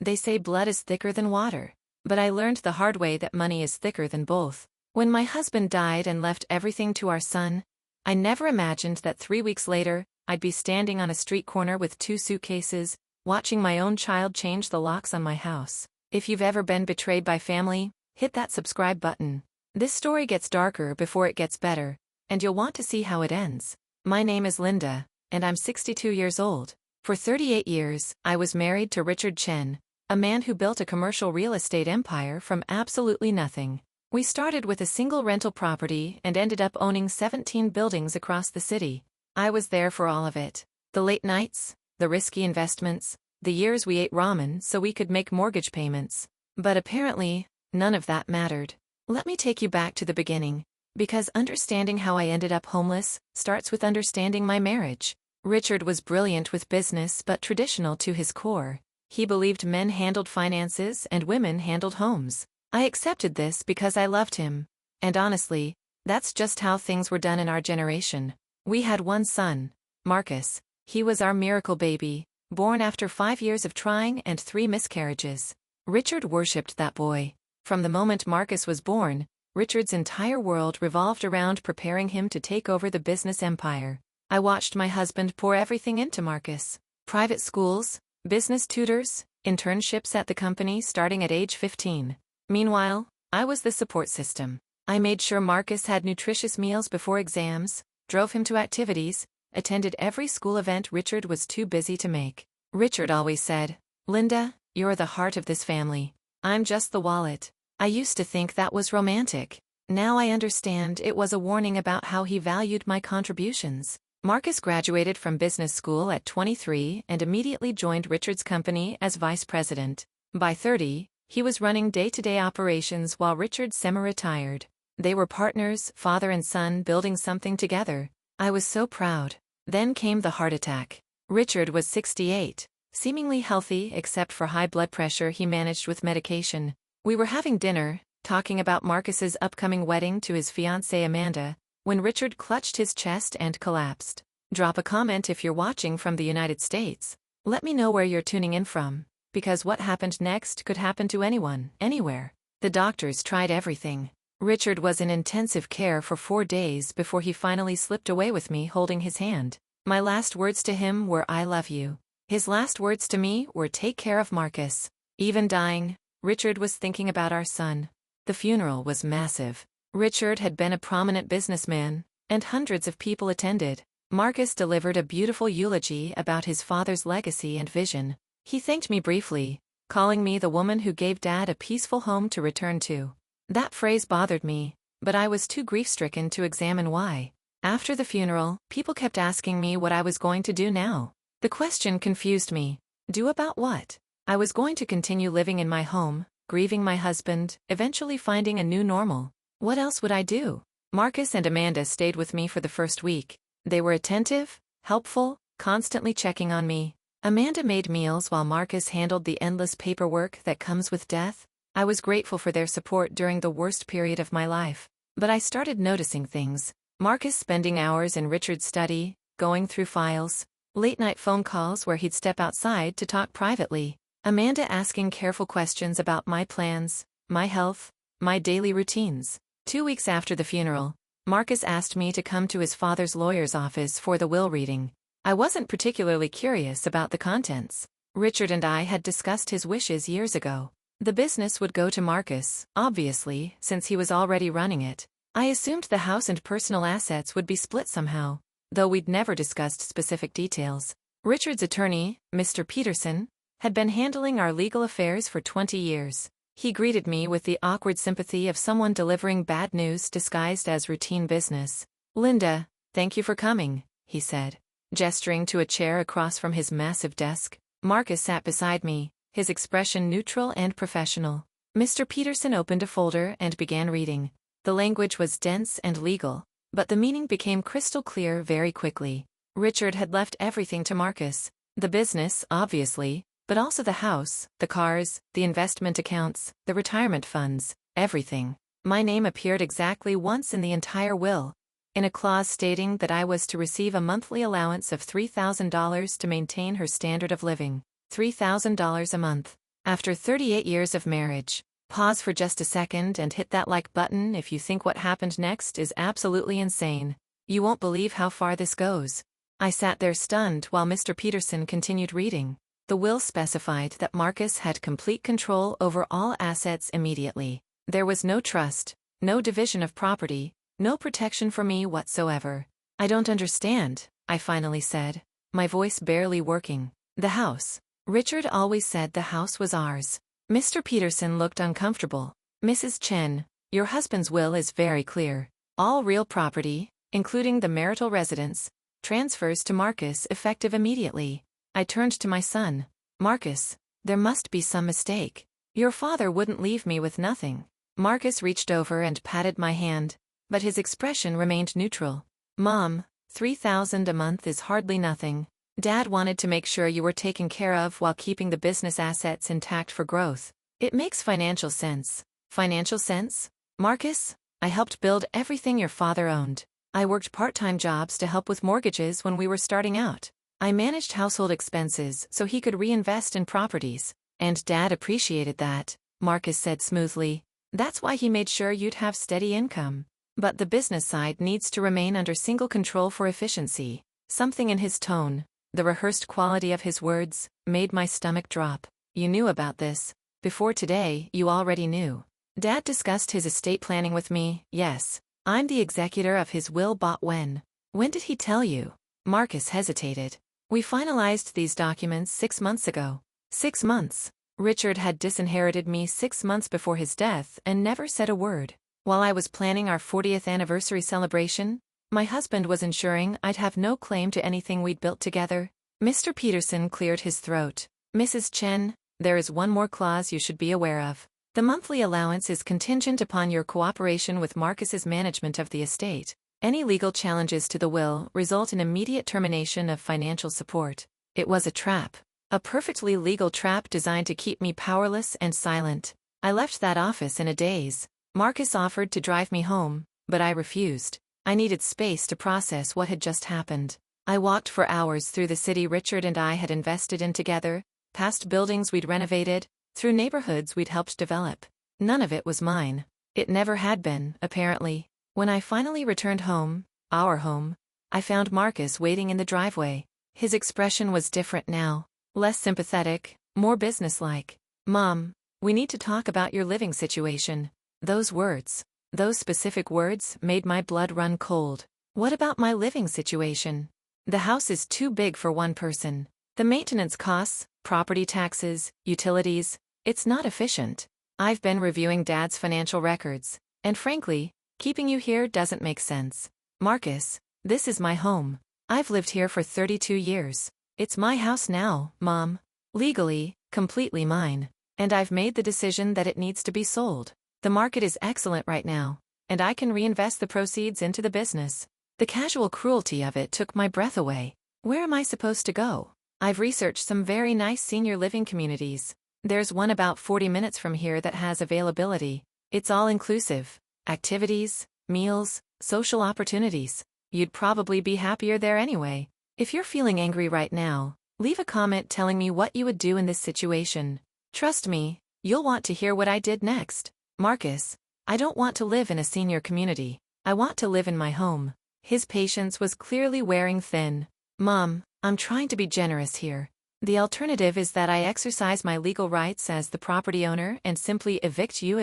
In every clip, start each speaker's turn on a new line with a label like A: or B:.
A: They say blood is thicker than water. But I learned the hard way that money is thicker than both. When my husband died and left everything to our son, I never imagined that 3 weeks later, I'd be standing on a street corner with 2 suitcases, watching my own child change the locks on my house. If you've ever been betrayed by family, hit that subscribe button. This story gets darker before it gets better, and you'll want to see how it ends. My name is Linda, and I'm 62 years old. For 38 years, I was married to Richard Chen, a man who built a commercial real estate empire from absolutely nothing. We started with a single rental property and ended up owning 17 buildings across the city. I was there for all of it. The late nights, the risky investments, the years we ate ramen so we could make mortgage payments. But apparently, none of that mattered. Let me take you back to the beginning, because understanding how I ended up homeless starts with understanding my marriage. Richard was brilliant with business but traditional to his core. He believed men handled finances and women handled homes. I accepted this because I loved him. And honestly, that's just how things were done in our generation. We had one son, Marcus. He was our miracle baby, born after 5 years of trying and 3 miscarriages. Richard worshipped that boy. From the moment Marcus was born, Richard's entire world revolved around preparing him to take over the business empire. I watched my husband pour everything into Marcus. Private schools, business tutors, internships at the company starting at age 15. Meanwhile, I was the support system. I made sure Marcus had nutritious meals before exams, drove him to activities, attended every school event Richard was too busy to make. Richard always said, "Linda, you're the heart of this family. I'm just the wallet." I used to think that was romantic. Now I understand it was a warning about how he valued my contributions. Marcus graduated from business school at 23 and immediately joined Richard's company as vice president. By 30, he was running day-to-day operations while Richard semi-retired. They were partners, father and son, building something together. I was so proud. Then came the heart attack. Richard was 68, seemingly healthy except for high blood pressure he managed with medication. We were having dinner, talking about Marcus's upcoming wedding to his fiancée Amanda, when Richard clutched his chest and collapsed. Drop a comment if you're watching from the United States. Let me know where you're tuning in from, because what happened next could happen to anyone, anywhere. The doctors tried everything. Richard was in intensive care for 4 days before he finally slipped away with me holding his hand. My last words to him were "I love you." His last words to me were "Take care of Marcus." Even dying, Richard was thinking about our son. The funeral was massive. Richard had been a prominent businessman, and hundreds of people attended. Marcus delivered a beautiful eulogy about his father's legacy and vision. He thanked me briefly, calling me the woman who gave Dad a peaceful home to return to. That phrase bothered me, but I was too grief-stricken to examine why. After the funeral, people kept asking me what I was going to do now. The question confused me. Do about what? I was going to continue living in my home, grieving my husband, eventually finding a new normal. What else would I do? Marcus and Amanda stayed with me for the first week. They were attentive, helpful, constantly checking on me. Amanda made meals while Marcus handled the endless paperwork that comes with death. I was grateful for their support during the worst period of my life. But I started noticing things. Marcus spending hours in Richard's study, going through files, late-night phone calls where he'd step outside to talk privately. Amanda asking careful questions about my plans, my health, my daily routines. 2 weeks after the funeral, Marcus asked me to come to his father's lawyer's office for the will reading. I wasn't particularly curious about the contents. Richard and I had discussed his wishes years ago. The business would go to Marcus, obviously, since he was already running it. I assumed the house and personal assets would be split somehow, though we'd never discussed specific details. Richard's attorney, Mr. Peterson, had been handling our legal affairs for 20 years. He greeted me with the awkward sympathy of someone delivering bad news disguised as routine business. "Linda, thank you for coming," he said, gesturing to a chair across from his massive desk. Marcus sat beside me, his expression neutral and professional. Mr. Peterson opened a folder and began reading. The language was dense and legal, but the meaning became crystal clear very quickly. Richard had left everything to Marcus. The business, obviously, but also the house, the cars, the investment accounts, the retirement funds, everything. My name appeared exactly once in the entire will, in a clause stating that I was to receive a monthly allowance of $3,000 to maintain her standard of living. $3,000 a month. After 38 years of marriage, pause for just a second and hit that like button if you think what happened next is absolutely insane. You won't believe how far this goes. I sat there stunned while Mr. Peterson continued reading. The will specified that Marcus had complete control over all assets immediately. There was no trust, no division of property, no protection for me whatsoever. I don't understand, I finally said, my voice barely working. The house. Richard always said the house was ours. Mr. Peterson looked uncomfortable. Mrs. Chen, your husband's will is very clear. All real property, including the marital residence, transfers to Marcus effective immediately. I turned to my son. Marcus, there must be some mistake. Your father wouldn't leave me with nothing. Marcus reached over and patted my hand, but his expression remained neutral. Mom, $3,000 a month is hardly nothing. Dad wanted to make sure you were taken care of while keeping the business assets intact for growth. It makes financial sense. Financial sense? Marcus, I helped build everything your father owned. I worked part-time jobs to help with mortgages when we were starting out. I managed household expenses so he could reinvest in properties. And Dad appreciated that, Marcus said smoothly. That's why he made sure you'd have steady income. But the business side needs to remain under single control for efficiency. Something in his tone, the rehearsed quality of his words, made my stomach drop. You knew about this. Before today, you already knew. Dad discussed his estate planning with me, yes. I'm the executor of his will bought when. When did he tell you? Marcus hesitated. We finalized these documents 6 months ago. 6 months. Richard had disinherited me 6 months before his death and never said a word. While I was planning our 40th anniversary celebration, my husband was ensuring I'd have no claim to anything we'd built together. Mr. Peterson cleared his throat. Mrs. Chen, there is one more clause you should be aware of. The monthly allowance is contingent upon your cooperation with Marcus's management of the estate. Any legal challenges to the will result in immediate termination of financial support. It was a trap. A perfectly legal trap designed to keep me powerless and silent. I left that office in a daze. Marcus offered to drive me home, but I refused. I needed space to process what had just happened. I walked for hours through the city Richard and I had invested in together, past buildings we'd renovated, through neighborhoods we'd helped develop. None of it was mine. It never had been, apparently. When I finally returned home, our home, I found Marcus waiting in the driveway. His expression was different now. Less sympathetic, more businesslike. Mom, we need to talk about your living situation. Those words, those specific words made my blood run cold. What about my living situation? The house is too big for one person. The maintenance costs, property taxes, utilities, it's not efficient. I've been reviewing Dad's financial records, and frankly, keeping you here doesn't make sense. Marcus, this is my home. I've lived here for 32 years. It's my house now, Mom. Legally, completely mine. And I've made the decision that it needs to be sold. The market is excellent right now, and I can reinvest the proceeds into the business. The casual cruelty of it took my breath away. Where am I supposed to go? I've researched some very nice senior living communities. There's one about 40 minutes from here that has availability. It's all inclusive. Activities, meals, social opportunities. You'd probably be happier there anyway. If you're feeling angry right now, leave a comment telling me what you would do in this situation. Trust me, you'll want to hear what I did next. Marcus, I don't want to live in a senior community. I want to live in my home. His patience was clearly wearing thin. Mom, I'm trying to be generous here. The alternative is that I exercise my legal rights as the property owner and simply evict you.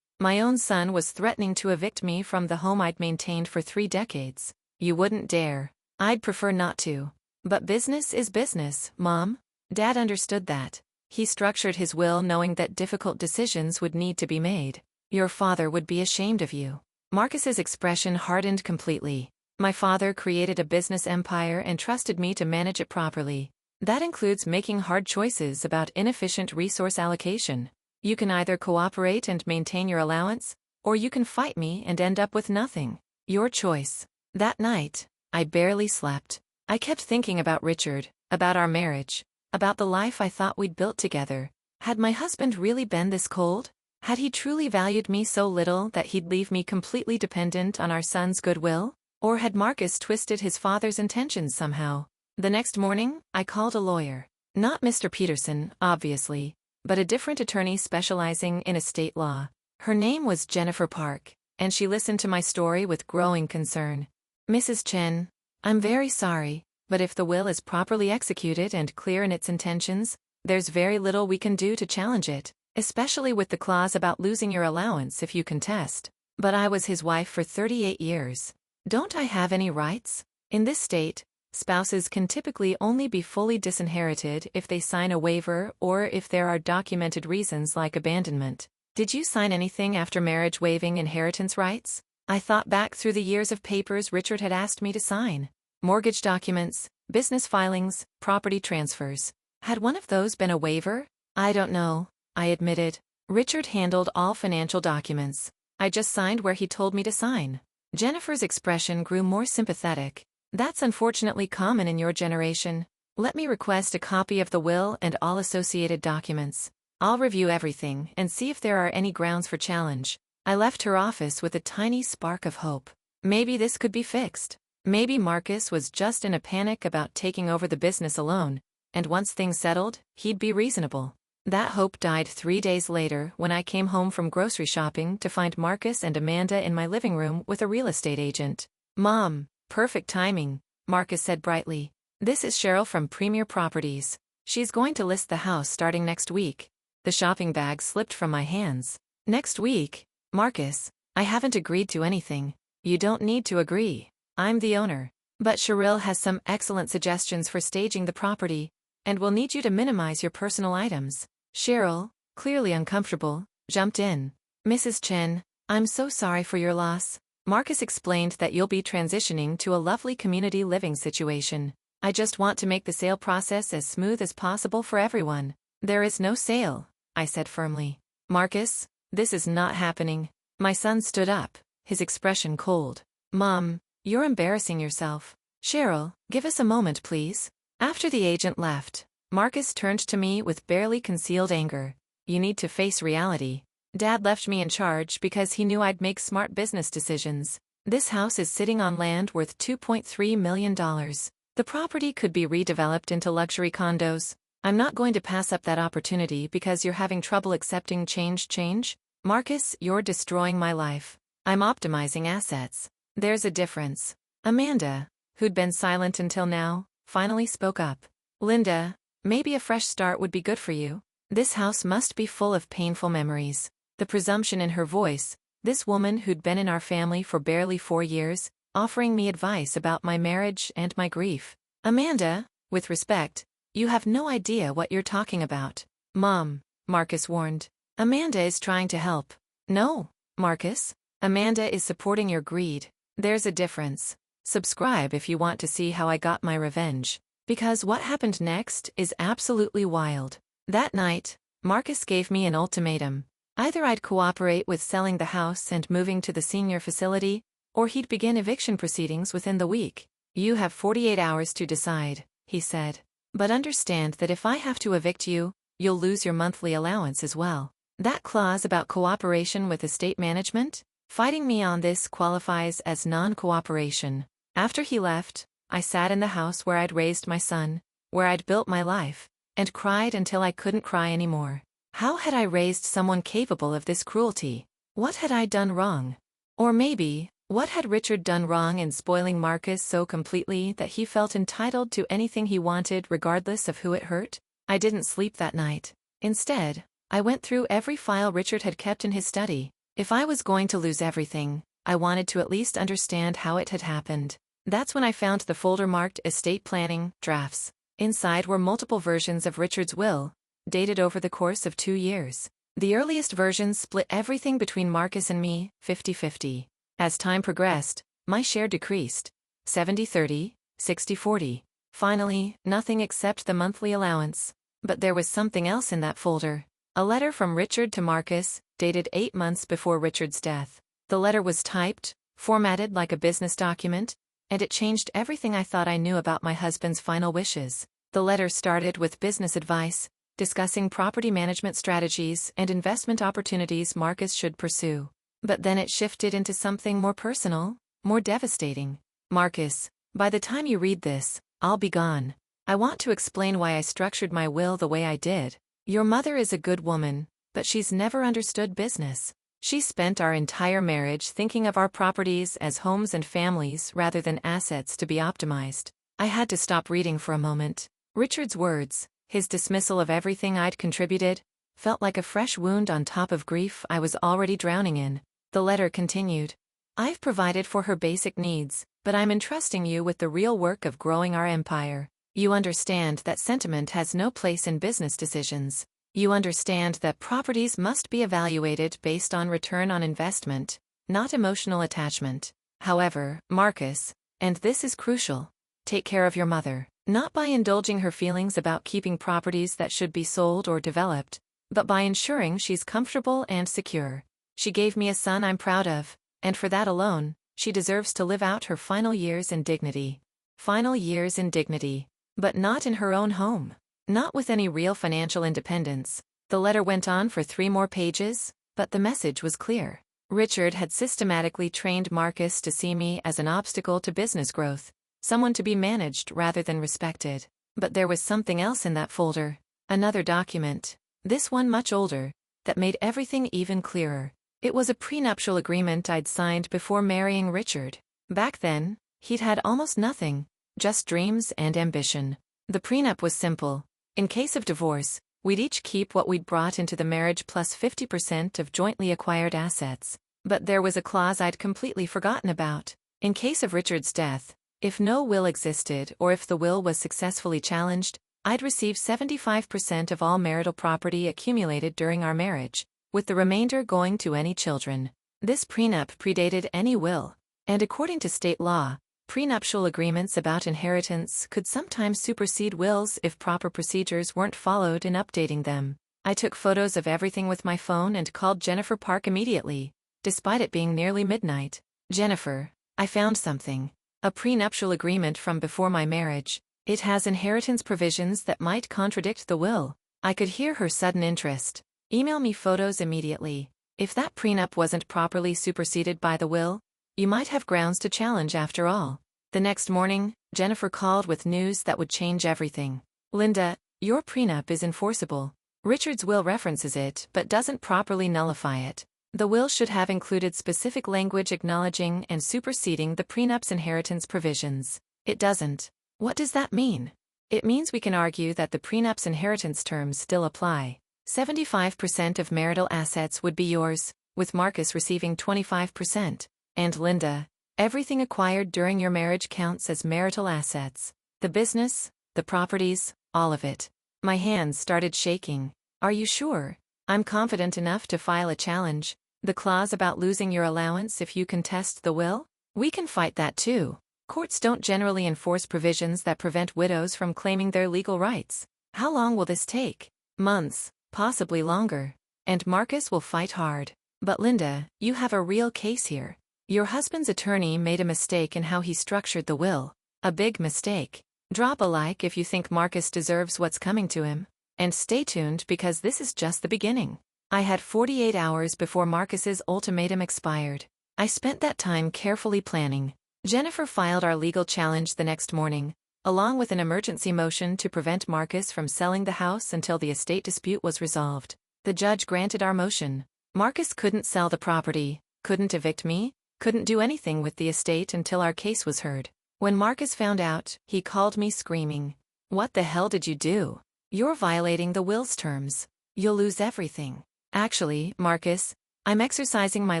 A: My own son was threatening to evict me from the home I'd maintained for 3 decades. You wouldn't dare. I'd prefer not to. But business is business, Mom. Dad understood that. He structured his will knowing that difficult decisions would need to be made. Your father would be ashamed of you. Marcus's expression hardened completely. My father created a business empire and trusted me to manage it properly. That includes making hard choices about inefficient resource allocation. You can either cooperate and maintain your allowance, or you can fight me and end up with nothing. Your choice. That night, I barely slept. I kept thinking about Richard, about our marriage, about the life I thought we'd built together. Had my husband really been this cold? Had he truly valued me so little that he'd leave me completely dependent on our son's goodwill? Or had Marcus twisted his father's intentions somehow? The next morning, I called a lawyer. Not Mr. Peterson, obviously, but a different attorney specializing in estate law. Her name was Jennifer Park, and she listened to my story with growing concern. "Mrs. Chen, I'm very sorry, but if the will is properly executed and clear in its intentions, there's very little we can do to challenge it, especially with the clause about losing your allowance if you contest. But I was his wife for 38 years. Don't I have any rights? In this state, spouses can typically only be fully disinherited if they sign a waiver or if there are documented reasons like abandonment. Did you sign anything after marriage waiving inheritance rights?" I thought back through the years of papers Richard had asked me to sign. Mortgage documents, business filings, property transfers. Had one of those been a waiver? "I don't know," I admitted. "Richard handled all financial documents. I just signed where he told me to sign." Jennifer's expression grew more sympathetic. "That's unfortunately common in your generation. Let me request a copy of the will and all associated documents. I'll review everything and see if there are any grounds for challenge." I left her office with a tiny spark of hope. Maybe this could be fixed. Maybe Marcus was just in a panic about taking over the business alone, and once things settled, he'd be reasonable. That hope died 3 days later when I came home from grocery shopping to find Marcus and Amanda in my living room with a real estate agent. "Mom, perfect timing," Marcus said brightly. "This is Cheryl from Premier Properties. She's going to list the house starting next week." The shopping bag slipped from my hands. "Next week? Marcus, I haven't agreed to anything." "You don't need to agree. I'm the owner. But Cheryl has some excellent suggestions for staging the property, and will need you to minimize your personal items." Cheryl, clearly uncomfortable, jumped in. "Mrs. Chen, I'm so sorry for your loss. Marcus explained that you'll be transitioning to a lovely community living situation. I just want to make the sale process as smooth as possible for everyone." "There is no sale," I said firmly. "Marcus, this is not happening." My son stood up, his expression cold. "Mom, you're embarrassing yourself." "Cheryl, give us a moment please." After the agent left, Marcus turned to me with barely concealed anger. "You need to face reality. Dad left me in charge because he knew I'd make smart business decisions. This house is sitting on land worth $2.3 million. The property could be redeveloped into luxury condos. I'm not going to pass up that opportunity because you're having trouble accepting change. Marcus, you're destroying my life. I'm optimizing assets. There's a difference." Amanda, who'd been silent until now, finally spoke up. "Linda, maybe a fresh start would be good for you. This house must be full of painful memories." The presumption in her voice, this woman who'd been in our family for barely 4 years, offering me advice about my marriage and my grief. "Amanda, with respect, you have no idea what you're talking about." "Mom," Marcus warned. "Amanda is trying to help." "No, Marcus. Amanda is supporting your greed. There's a difference. Subscribe if you want to see how I got my revenge. Because what happened next is absolutely wild." That night, Marcus gave me an ultimatum. Either I'd cooperate with selling the house and moving to the senior facility, or he'd begin eviction proceedings within the week. "You have 48 hours to decide," he said. "But understand that if I have to evict you, you'll lose your monthly allowance as well." That clause about cooperation with estate management? Fighting me on this qualifies as non-cooperation. After he left, I sat in the house where I'd raised my son, where I'd built my life, and cried until I couldn't cry anymore. How had I raised someone capable of this cruelty? What had I done wrong? Or maybe, what had Richard done wrong in spoiling Marcus so completely that he felt entitled to anything he wanted regardless of who it hurt? I didn't sleep that night. Instead, I went through every file Richard had kept in his study. If I was going to lose everything, I wanted to at least understand how it had happened. That's when I found the folder marked Estate Planning Drafts. Inside were multiple versions of Richard's will, dated over the course of 2 years. The earliest versions split everything between Marcus and me, 50-50. As time progressed, my share decreased. 70-30, 60-40. Finally, nothing except the monthly allowance. But there was something else in that folder. A letter from Richard to Marcus, dated 8 months before Richard's death. The letter was typed, formatted like a business document, and it changed everything I thought I knew about my husband's final wishes. The letter started with business advice, discussing property management strategies and investment opportunities Marcus should pursue. But then it shifted into something more personal, more devastating. "Marcus, by the time you read this, I'll be gone. I want to explain why I structured my will the way I did. Your mother is a good woman, but she's never understood business. She spent our entire marriage thinking of our properties as homes and families rather than assets to be optimized. I had to stop reading for a moment. Richard's words, his dismissal of everything I'd contributed, felt like a fresh wound on top of grief I was already drowning in. The letter continued. I've provided for her basic needs, but I'm entrusting you with the real work of growing our empire. You understand that sentiment has no place in business decisions. You understand that properties must be evaluated based on return on investment, not emotional attachment. However, Marcus, and this is crucial, take care of your mother, not by indulging her feelings about keeping properties that should be sold or developed, but by ensuring she's comfortable and secure. She gave me a son I'm proud of, and for that alone, she deserves to live out her final years in dignity. Final years in dignity, but not in her own home. Not with any real financial independence. The letter went on for 3 more pages, but the message was clear. Richard had systematically trained Marcus to see me as an obstacle to business growth, someone to be managed rather than respected. But there was something else in that folder, another document, this one much older, that made everything even clearer. It was a prenuptial agreement I'd signed before marrying Richard. Back then, he'd had almost nothing, just dreams and ambition. The prenup was simple. In case of divorce, we'd each keep what we'd brought into the marriage plus 50% of jointly acquired assets. But there was a clause I'd completely forgotten about. In case of Richard's death, if no will existed or if the will was successfully challenged, I'd receive 75% of all marital property accumulated during our marriage, with the remainder going to any children. This prenup predated any will, and according to state law, prenuptial agreements about inheritance could sometimes supersede wills if proper procedures weren't followed in updating them. I took photos of everything with my phone and called Jennifer Park immediately, despite it being nearly midnight. Jennifer, I found something. A prenuptial agreement from before my marriage. It has inheritance provisions that might contradict the will. I could hear her sudden interest. Email me photos immediately. If that prenup wasn't properly superseded by the will, you might have grounds to challenge after all. The next morning, Jennifer called with news that would change everything. Linda, your prenup is enforceable. Richard's will references it but doesn't properly nullify it. The will should have included specific language acknowledging and superseding the prenup's inheritance provisions. It doesn't. What does that mean? It means we can argue that the prenup's inheritance terms still apply. 75% of marital assets would be yours, with Marcus receiving 25%. And Linda, everything acquired during your marriage counts as marital assets. The business, the properties, all of it. My hands started shaking. Are you sure? I'm confident enough to file a challenge. The clause about losing your allowance if you contest the will? We can fight that too. Courts don't generally enforce provisions that prevent widows from claiming their legal rights. How long will this take? Months, possibly longer. And Marcus will fight hard. But Linda, you have a real case here. Your husband's attorney made a mistake in how he structured the will. A big mistake. Drop a like if you think Marcus deserves what's coming to him. And stay tuned because this is just the beginning. I had 48 hours before Marcus's ultimatum expired. I spent that time carefully planning. Jennifer filed our legal challenge the next morning, along with an emergency motion to prevent Marcus from selling the house until the estate dispute was resolved. The judge granted our motion. Marcus couldn't sell the property, couldn't evict me, couldn't do anything with the estate until our case was heard. When Marcus found out, he called me screaming. What the hell did you do? You're violating the will's terms. You'll lose everything. Actually, Marcus, I'm exercising my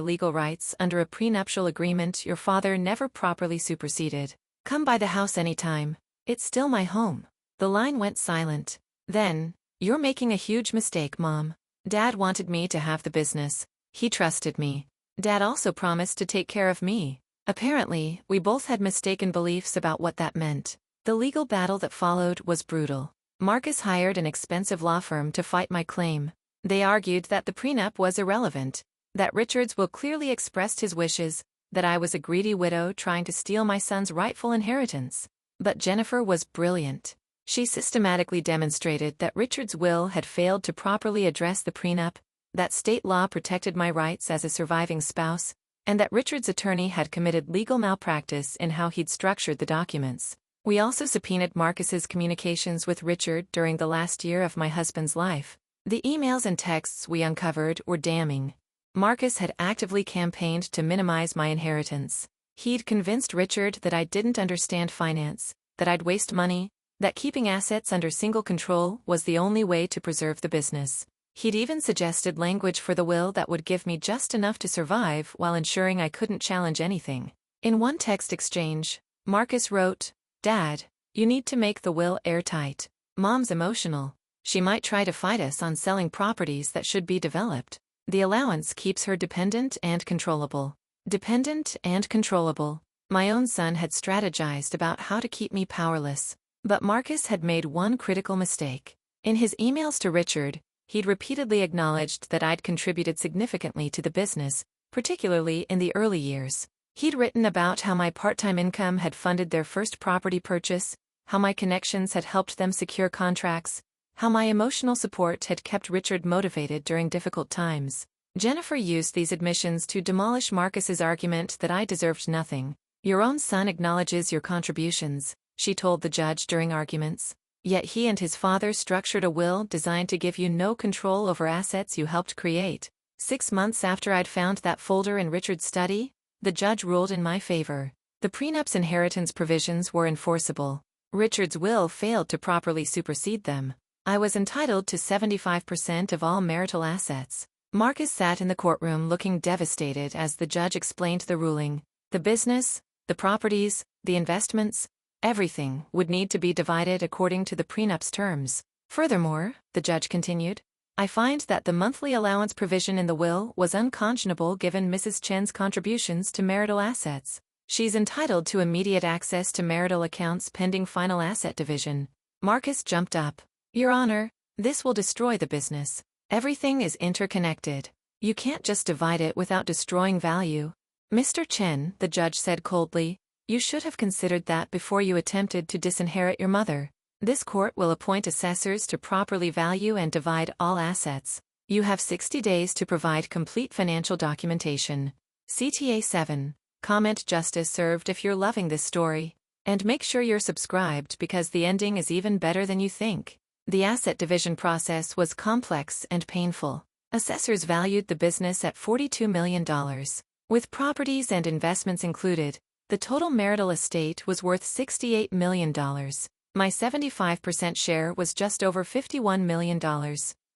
A: legal rights under a prenuptial agreement your father never properly superseded. Come by the house anytime. It's still my home. The line went silent. Then, you're making a huge mistake, Mom. Dad wanted me to have the business. He trusted me. Dad also promised to take care of me. Apparently, we both had mistaken beliefs about what that meant. The legal battle that followed was brutal. Marcus hired an expensive law firm to fight my claim. They argued that the prenup was irrelevant, that Richard's will clearly expressed his wishes, that I was a greedy widow trying to steal my son's rightful inheritance. But Jennifer was brilliant. She systematically demonstrated that Richard's will had failed to properly address the prenup, that state law protected my rights as a surviving spouse, and that Richard's attorney had committed legal malpractice in how he'd structured the documents. We also subpoenaed Marcus's communications with Richard during the last year of my husband's life. The emails and texts we uncovered were damning. Marcus had actively campaigned to minimize my inheritance. He'd convinced Richard that I didn't understand finance, that I'd waste money, that keeping assets under single control was the only way to preserve the business. He'd even suggested language for the will that would give me just enough to survive while ensuring I couldn't challenge anything. In one text exchange, Marcus wrote, "Dad, you need to make the will airtight. Mom's emotional. She might try to fight us on selling properties that should be developed. The allowance keeps her dependent and controllable." Dependent and controllable. My own son had strategized about how to keep me powerless. But Marcus had made one critical mistake. In his emails to Richard, he'd repeatedly acknowledged that I'd contributed significantly to the business, particularly in the early years. He'd written about how my part-time income had funded their first property purchase, how my connections had helped them secure contracts, how my emotional support had kept Richard motivated during difficult times. Jennifer used these admissions to demolish Marcus's argument that I deserved nothing. "Your own son acknowledges your contributions," she told the judge during arguments. "Yet he and his father structured a will designed to give you no control over assets you helped create." 6 months after I'd found that folder in Richard's study, the judge ruled in my favor. The prenup's inheritance provisions were enforceable. Richard's will failed to properly supersede them. I was entitled to 75% of all marital assets. Marcus sat in the courtroom looking devastated as the judge explained the ruling. The business, the properties, the investments, everything would need to be divided according to the prenup's terms. Furthermore, the judge continued, "I find that the monthly allowance provision in the will was unconscionable given Mrs. Chen's contributions to marital assets. She's entitled to immediate access to marital accounts pending final asset division." Marcus jumped up. "Your Honor, this will destroy the business. Everything is interconnected. You can't just divide it without destroying value." "Mr. Chen," the judge said coldly, "you should have considered that before you attempted to disinherit your mother. This court will appoint assessors to properly value and divide all assets. You have 60 days to provide complete financial documentation." CTA 7. Comment: justice served. If you're loving this story. And make sure you're subscribed because the ending is even better than you think. The asset division process was complex and painful. Assessors valued the business at $42 million. With properties and investments included, the total marital estate was worth $68 million. My 75% share was just over $51 million.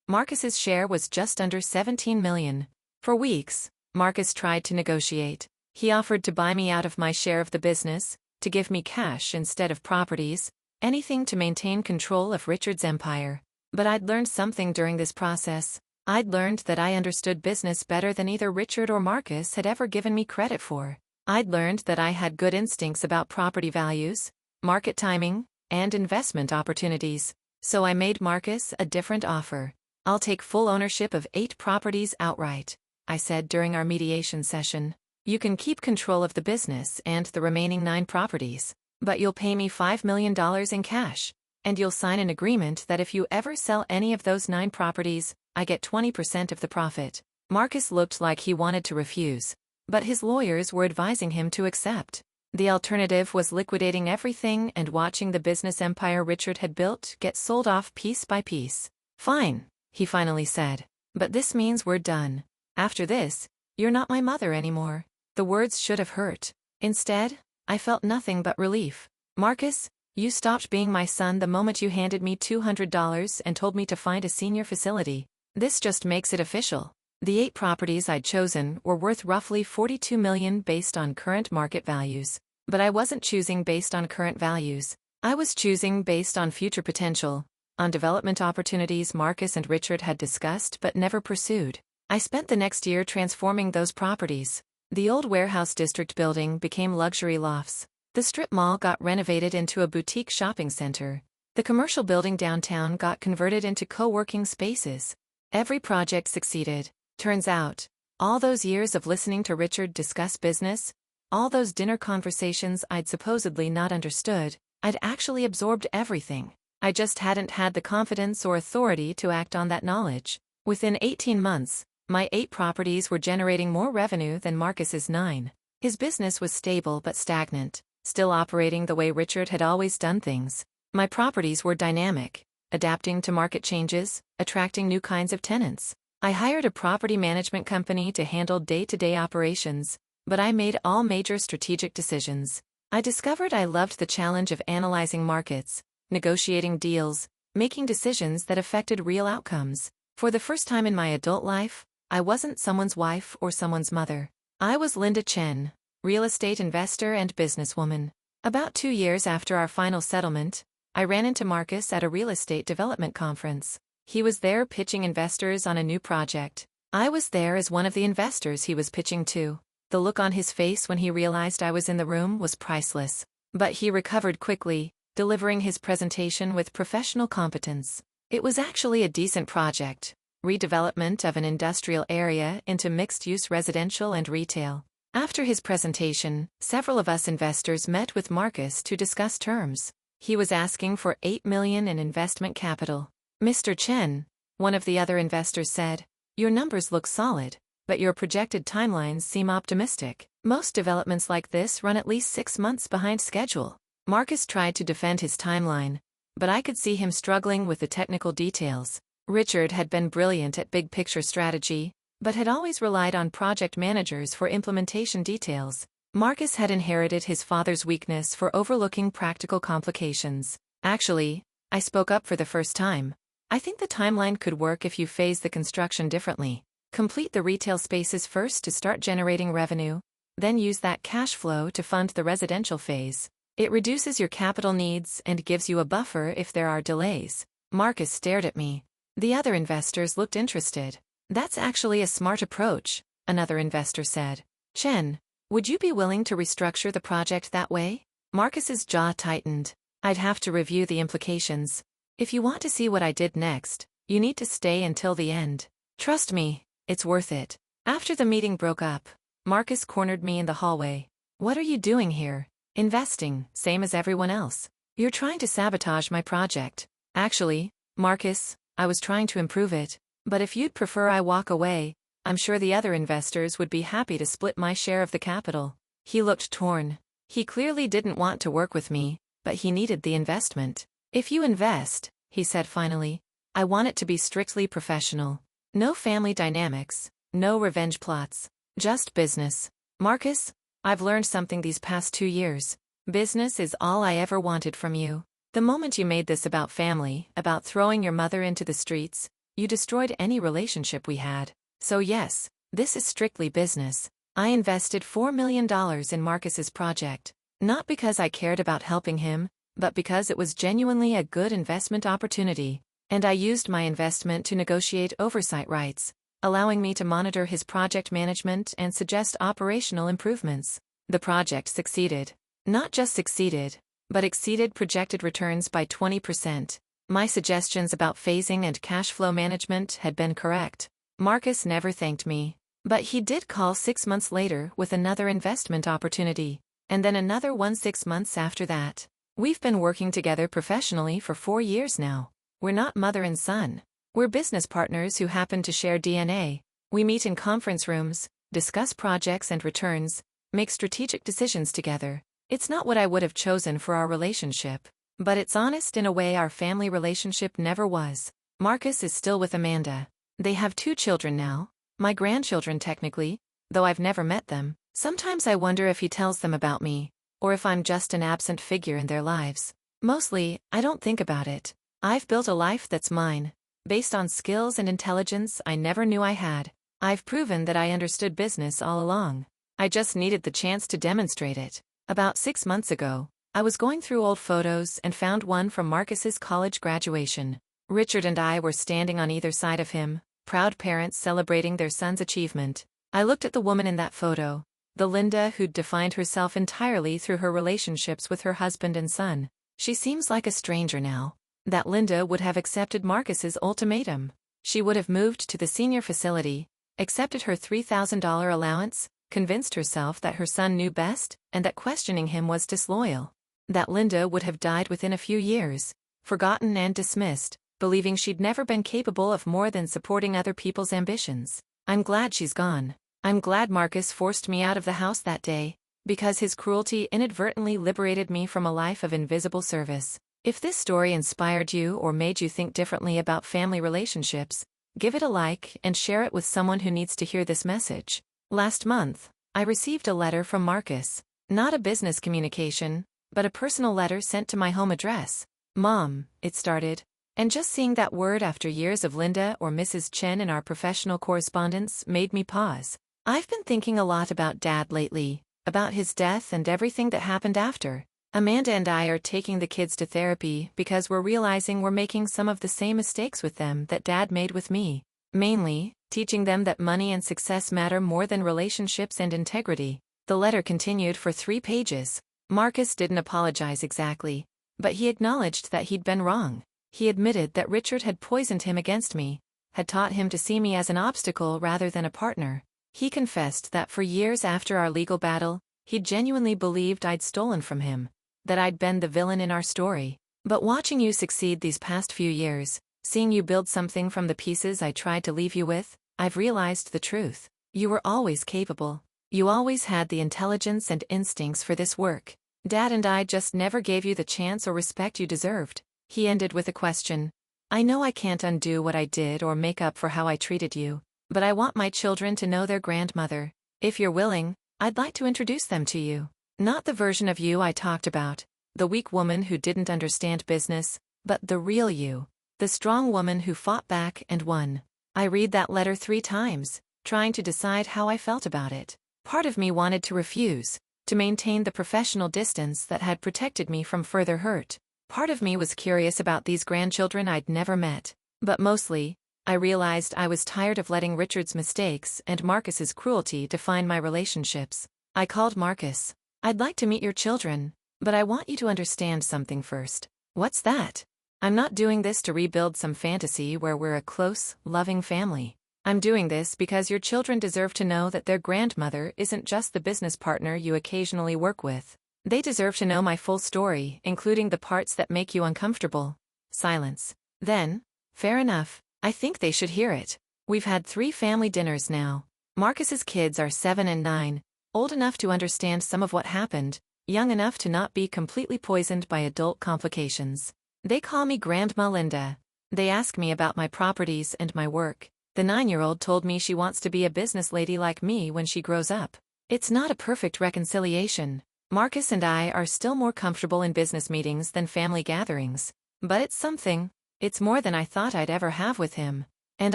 A: Marcus's share was just under $17 million. For weeks, Marcus tried to negotiate. He offered to buy me out of my share of the business, to give me cash instead of properties, anything to maintain control of Richard's empire. But I'd learned something during this process. I'd learned that I understood business better than either Richard or Marcus had ever given me credit for. I'd learned that I had good instincts about property values, market timing, and investment opportunities. So I made Marcus a different offer. "I'll take full ownership of 8 properties outright," I said during our mediation session. "You can keep control of the business and the remaining 9 properties. But you'll pay me $5 million in cash, and you'll sign an agreement that if you ever sell any of those 9 properties, I get 20% of the profit." Marcus looked like he wanted to refuse, but his lawyers were advising him to accept. The alternative was liquidating everything and watching the business empire Richard had built get sold off piece by piece. "Fine," he finally said, "but this means we're done. After this, you're not my mother anymore." The words should have hurt. Instead, I felt nothing but relief. "Marcus, you stopped being my son the moment you handed me $200 and told me to find a senior facility. This just makes it official." The 8 properties I'd chosen were worth roughly $42 million based on current market values. But I wasn't choosing based on current values. I was choosing based on future potential, on development opportunities Marcus and Richard had discussed but never pursued. I spent the next year transforming those properties. The old warehouse district building became luxury lofts. The strip mall got renovated into a boutique shopping center. The commercial building downtown got converted into co-working spaces. Every project succeeded. Turns out, all those years of listening to Richard discuss business, all those dinner conversations I'd supposedly not understood, I'd actually absorbed everything. I just hadn't had the confidence or authority to act on that knowledge. Within 18 months, my 8 properties were generating more revenue than Marcus's 9. His business was stable but stagnant, still operating the way Richard had always done things. My properties were dynamic. adapting to market changes, attracting new kinds of tenants. I hired a property management company to handle day-to-day operations, but I made all major strategic decisions. I discovered I loved the challenge of analyzing markets, negotiating deals, making decisions that affected real outcomes. For the first time in my adult life, I wasn't someone's wife or someone's mother. I was Linda Chen, real estate investor and businesswoman. About 2 years after our final settlement, I ran into Marcus at a real estate development conference. He was there pitching investors on a new project. I was there as one of the investors he was pitching to. The look on his face when he realized I was in the room was priceless. But he recovered quickly, delivering his presentation with professional competence. It was actually a decent project, redevelopment of an industrial area into mixed-use residential and retail. After his presentation, several of us investors met with Marcus to discuss terms. He was asking for $8 million in investment capital. Mr. Chen, one of the other investors said, "Your numbers look solid, but your projected timelines seem optimistic. Most developments like this run at least 6 months behind schedule." Marcus tried to defend his timeline, but I could see him struggling with the technical details. Richard had been brilliant at big-picture strategy, but had always relied on project managers for implementation details. Marcus had inherited his father's weakness for overlooking practical complications. "Actually," I spoke up for the first time, "I think the timeline could work if you phase the construction differently. Complete the retail spaces first to start generating revenue, then use that cash flow to fund the residential phase. It reduces your capital needs and gives you a buffer if there are delays." Marcus stared at me. The other investors looked interested. "That's actually a smart approach," another investor said. "Chen, would you be willing to restructure the project that way?" Marcus's jaw tightened. "I'd have to review the implications. If you want to see what I did next, you need to stay until the end. Trust me, it's worth it." After the meeting broke up, Marcus cornered me in the hallway. "What are you doing here?" "Investing, same as everyone else." "You're trying to sabotage my project." "Actually, Marcus, I was trying to improve it. But if you'd prefer I walk away, I'm sure the other investors would be happy to split my share of the capital." He looked torn. He clearly didn't want to work with me, but he needed the investment. "If you invest," he said finally, "I want it to be strictly professional. No family dynamics, no revenge plots, just business." "Marcus, I've learned something these past 2 years. Business is all I ever wanted from you. The moment you made this about family, about throwing your mother into the streets, you destroyed any relationship we had. So yes, this is strictly business." I invested $4 million in Marcus's project, not because I cared about helping him, but because it was genuinely a good investment opportunity. And I used my investment to negotiate oversight rights, allowing me to monitor his project management and suggest operational improvements. The project succeeded. Not just succeeded, but exceeded projected returns by 20%. My suggestions about phasing and cash flow management had been correct. Marcus never thanked me, but he did call 6 months later with another investment opportunity, and then another one 6 months after that. We've been working together professionally for 4 years now. We're not mother and son. We're business partners who happen to share DNA. We meet in conference rooms, discuss projects and returns, make strategic decisions together. It's not what I would have chosen for our relationship, but it's honest in a way our family relationship never was. Marcus is still with Amanda. They have 2 children now, my grandchildren technically, though I've never met them. Sometimes I wonder if he tells them about me, or if I'm just an absent figure in their lives. Mostly, I don't think about it. I've built a life that's mine, based on skills and intelligence I never knew I had. I've proven that I understood business all along. I just needed the chance to demonstrate it. About 6 months ago, I was going through old photos and found one from Marcus's college graduation. Richard and I were standing on either side of him, proud parents celebrating their son's achievement. I looked at the woman in that photo, the Linda who'd defined herself entirely through her relationships with her husband and son. She seems like a stranger now. That Linda would have accepted Marcus's ultimatum. She would have moved to the senior facility, accepted her $3,000 allowance, convinced herself that her son knew best, and that questioning him was disloyal. That Linda would have died within a few years, forgotten and dismissed, believing she'd never been capable of more than supporting other people's ambitions. I'm glad she's gone. I'm glad Marcus forced me out of the house that day, because his cruelty inadvertently liberated me from a life of invisible service. If this story inspired you or made you think differently about family relationships, give it a like and share it with someone who needs to hear this message. Last month, I received a letter from Marcus. Not a business communication, but a personal letter sent to my home address. Mom, it started. And just seeing that word after years of Linda or Mrs. Chen in our professional correspondence made me pause. I've been thinking a lot about Dad lately, about his death and everything that happened after. Amanda and I are taking the kids to therapy because we're realizing we're making some of the same mistakes with them that Dad made with me. Mainly, teaching them that money and success matter more than relationships and integrity. The letter continued for 3 pages. Marcus didn't apologize exactly, but he acknowledged that he'd been wrong. He admitted that Richard had poisoned him against me, had taught him to see me as an obstacle rather than a partner. He confessed that for years after our legal battle, he genuinely believed I'd stolen from him, that I'd been the villain in our story. But watching you succeed these past few years, seeing you build something from the pieces I tried to leave you with, I've realized the truth. You were always capable. You always had the intelligence and instincts for this work. Dad and I just never gave you the chance or respect you deserved. He ended with a question. I know I can't undo what I did or make up for how I treated you, but I want my children to know their grandmother. If you're willing, I'd like to introduce them to you. Not the version of you I talked about, the weak woman who didn't understand business, but the real you, the strong woman who fought back and won. I read that letter 3 times, trying to decide how I felt about it. Part of me wanted to refuse, to maintain the professional distance that had protected me from further hurt. Part of me was curious about these grandchildren I'd never met. But mostly, I realized I was tired of letting Richard's mistakes and Marcus's cruelty define my relationships. I called Marcus. I'd like to meet your children, but I want you to understand something first. What's that? I'm not doing this to rebuild some fantasy where we're a close, loving family. I'm doing this because your children deserve to know that their grandmother isn't just the business partner you occasionally work with. They deserve to know my full story, including the parts that make you uncomfortable. Silence. Then, fair enough, I think they should hear it. We've had 3 family dinners now. Marcus's kids are 7 and 9, old enough to understand some of what happened, young enough to not be completely poisoned by adult complications. They call me Grandma Linda. They ask me about my properties and my work. The 9-year-old told me she wants to be a business lady like me when she grows up. It's not a perfect reconciliation. Marcus and I are still more comfortable in business meetings than family gatherings. But it's something. It's more than I thought I'd ever have with him. And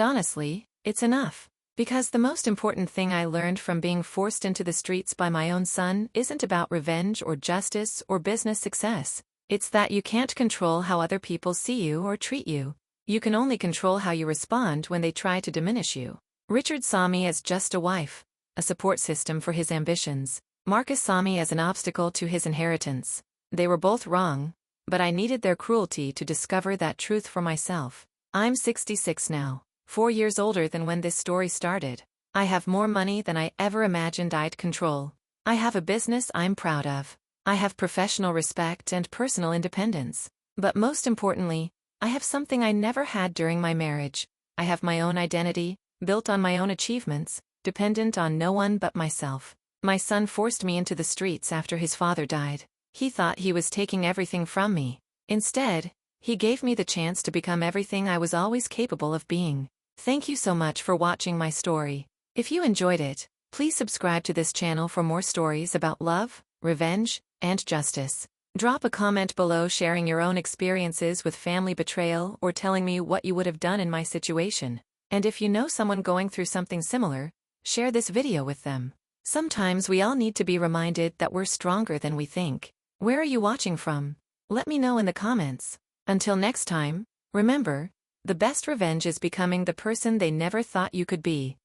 A: honestly, it's enough. Because the most important thing I learned from being forced into the streets by my own son isn't about revenge or justice or business success. It's that you can't control how other people see you or treat you. You can only control how you respond when they try to diminish you. Richard saw me as just a wife, a support system for his ambitions. Marcus saw me as an obstacle to his inheritance. They were both wrong, but I needed their cruelty to discover that truth for myself. I'm 66 now, 4 years older than when this story started. I have more money than I ever imagined I'd control. I have a business I'm proud of. I have professional respect and personal independence. But most importantly, I have something I never had during my marriage. I have my own identity, built on my own achievements, dependent on no one but myself. My son forced me into the streets after his father died. He thought he was taking everything from me. Instead, he gave me the chance to become everything I was always capable of being. Thank you so much for watching my story. If you enjoyed it, please subscribe to this channel for more stories about love, revenge, and justice. Drop a comment below sharing your own experiences with family betrayal or telling me what you would have done in my situation. And if you know someone going through something similar, share this video with them. Sometimes we all need to be reminded that we're stronger than we think. Where are you watching from? Let me know in the comments. Until next time, remember, the best revenge is becoming the person they never thought you could be.